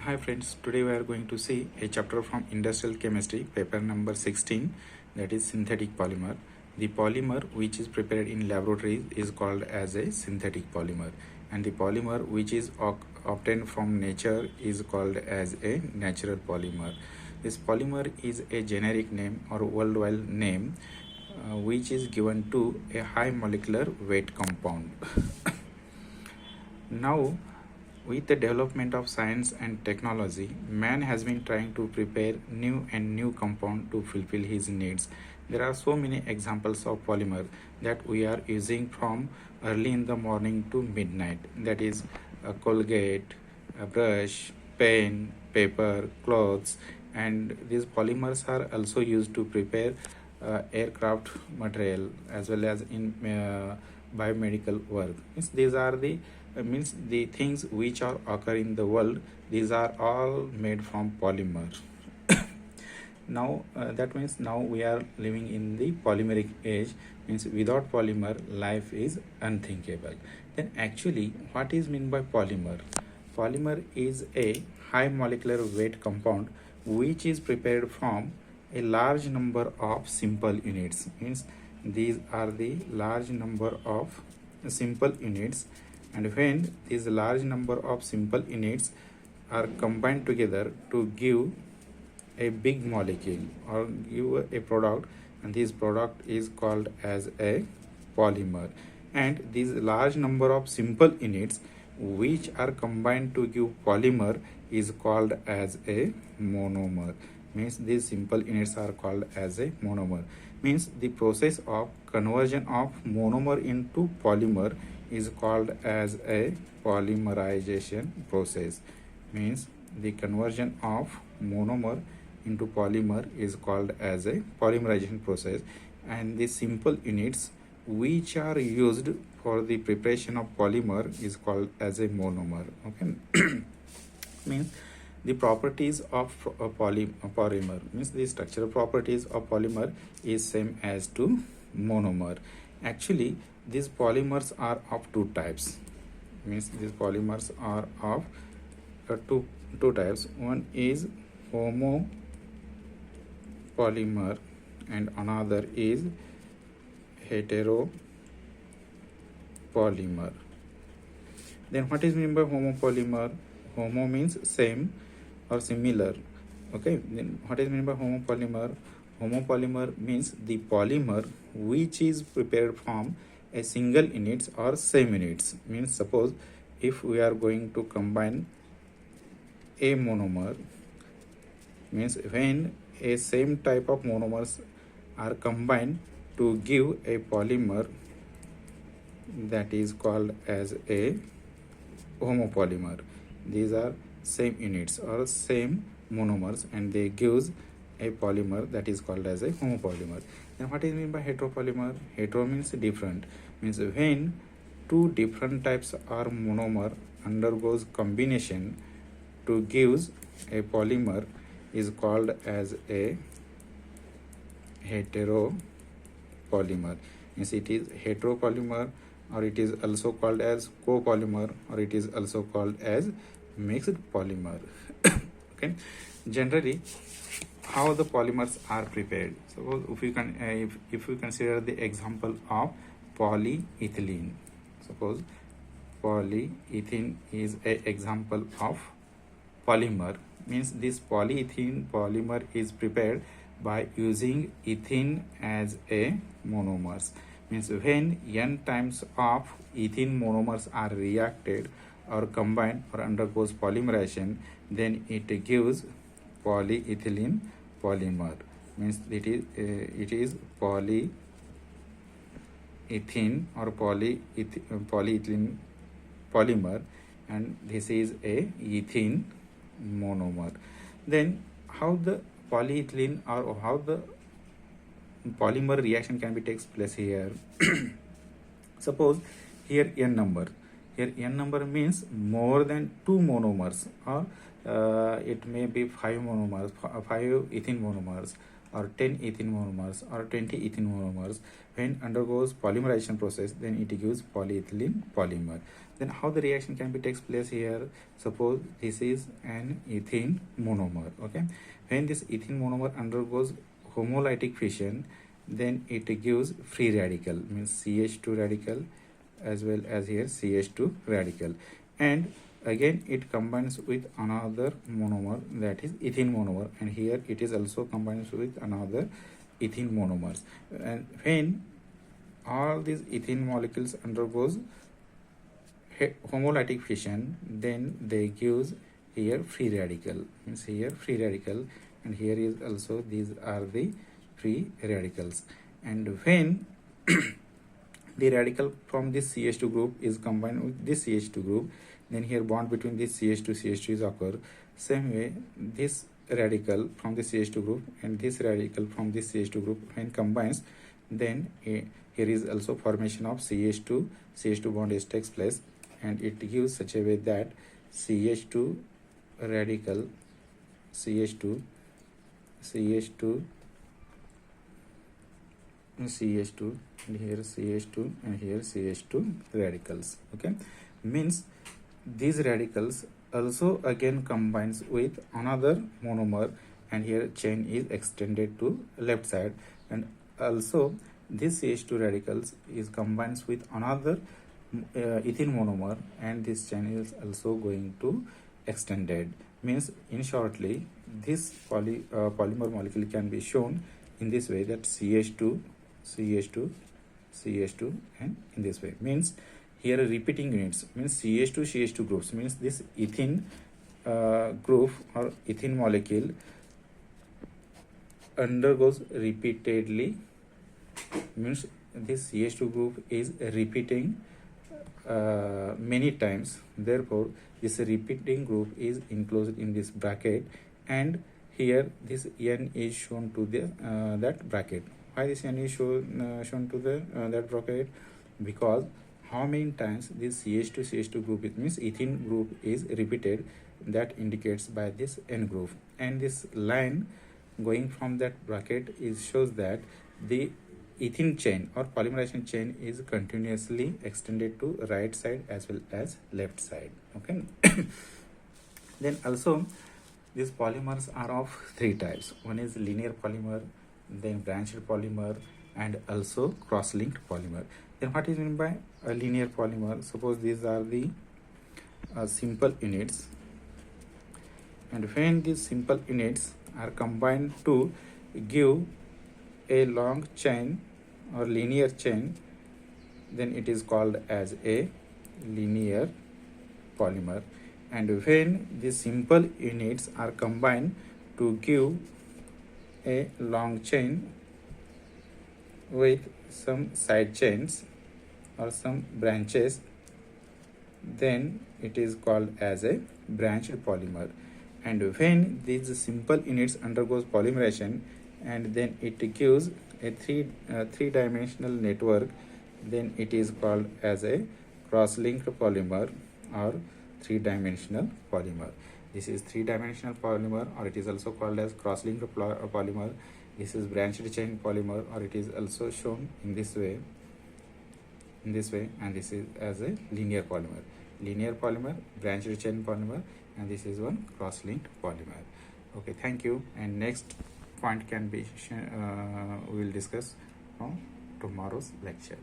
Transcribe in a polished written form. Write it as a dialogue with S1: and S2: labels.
S1: Hi friends, today we are going to see a chapter from Industrial Chemistry, paper number 16, that is synthetic polymer. The polymer which is prepared in laboratories is called as a synthetic polymer, and the polymer which is obtained from nature is called as a natural polymer. This polymer is a generic name or worldwide name which is given to a high molecular weight compound. Now, with the development of science and technology, man has been trying to prepare new compound to fulfill his needs. There are so many examples of polymer that we are using from early in the morning to midnight. That is a Colgate, a brush, pen, paper, clothes, and these polymers are also used to prepare aircraft material as well as in biomedical work. These are the means the things which are occur in the world. These are all made from polymer. Now that means now we are living in the polymeric age, means without polymer life is unthinkable. Then actually what is meant by polymer? Polymer is a high molecular weight compound which is prepared from a large number of simple units. Means these are the large number of simple units, and when these large number of simple units are combined together to give a big molecule or give a product, and this product is called as a polymer. And these large number of simple units which are combined to give polymer is called as a monomer. Means these simple units are called as a monomer. Means the process of conversion of monomer into polymer is called as a polymerization process. Means the conversion of monomer into polymer is called as a polymerization process, and the simple units which are used for the preparation of polymer is called as a monomer. Okay. Means the properties of a polymer, means the structural properties of polymer is same as to monomer. Actually these polymers are of two types. Means these polymers are of two types. One is homopolymer and another is heteropolymer. Then what is meant by homopolymer? Homo means same or similar. Okay, then what is meant by homopolymer? Homopolymer means the polymer which is prepared from a single units or same units. Means suppose if we are going to combine a monomer, means when a same type of monomers are combined to give a polymer, that is called as a homopolymer. These are same units or same monomers and they gives a polymer, that is called as a homopolymer. Then what is meant by heteropolymer? Hetero means different. Means when two different types or monomer undergoes combination to gives a polymer is called as a heteropolymer. Means it is heteropolymer, or it is also called as copolymer, or it is also called as mixed polymer. Okay, generally how the polymers are prepared. Suppose if you can if you consider the example of polyethylene. Suppose polyethylene is a example of polymer. Means this polyethylene polymer is prepared by using ethene as a monomers. Means when n times of ethene monomers are reacted or combined or undergoes polymerization, then it gives polyethylene polymer. Means it is polyethene or polyethylene polymer, and this is a ethene monomer. Then how the polyethylene or how the polymer reaction can be takes place here? Suppose here n number. Here n number means more than two monomers, or it may be 5 monomers, 5 ethene monomers, or 10 ethene monomers, or 20 ethene monomers. When undergoes polymerization process, then it gives polyethylene polymer. Then how the reaction can be takes place here? Suppose this is an ethene monomer. Okay, when this ethene monomer undergoes homolytic fission, then it gives free radical, means CH2 radical, as well as here CH2 radical, and again it combines with another monomer, that is ethene monomer, and here it is also combines with another ethene monomers. And when all these ethene molecules undergoes homolytic fission, then they gives here free radical, means here free radical, and here is also these are the free radicals. And when the radical from this CH2 group is combined with this CH2 group, then here bond between this CH2 is occur. Same way, this radical from the CH2 group and this radical from this CH2 group when combines, then here is also formation of CH2 bond is takes place, and it gives such a way that CH2 radical, CH2 and here CH2 and here CH2 radicals. Okay, means these radicals also again combines with another monomer, and here chain is extended to left side, and also this CH2 radicals is combines with another ethene monomer, and this chain is also going to extended. Means in shortly, this polymer molecule can be shown in this way, that CH2 and in this way. Means here repeating units, means CH2 groups, means this ethene group or ethene molecule undergoes repeatedly, means this CH2 group is repeating many times, therefore this repeating group is enclosed in this bracket, and here this N is shown to the that bracket. Why this N is shown to the that bracket? Because how many times this CH2 group, it means ethene group is repeated, that indicates by this N group, and this line going from that bracket is shows that the ethene chain or polymerization chain is continuously extended to right side as well as left side. Okay. Then also these polymers are of three types. One is linear polymer, then branched polymer, and also cross-linked polymer. Then what is meant by a linear polymer? Suppose these are the simple units, and when these simple units are combined to give a long chain or linear chain, then it is called as a linear polymer. And when these simple units are combined to give a long chain with some side chains or some branches, then it is called as a branched polymer. And when these simple units undergoes polymerization, and then it gives a three-dimensional network, then it is called as a cross-linked polymer or three-dimensional polymer. This is three-dimensional polymer, or it is also called as cross-linked polymer. This is branched chain polymer, or it is also shown in this way, and this is as a linear polymer, branched chain polymer, and this is one cross-linked polymer. Okay, thank you. And next point can be we will discuss from tomorrow's lecture.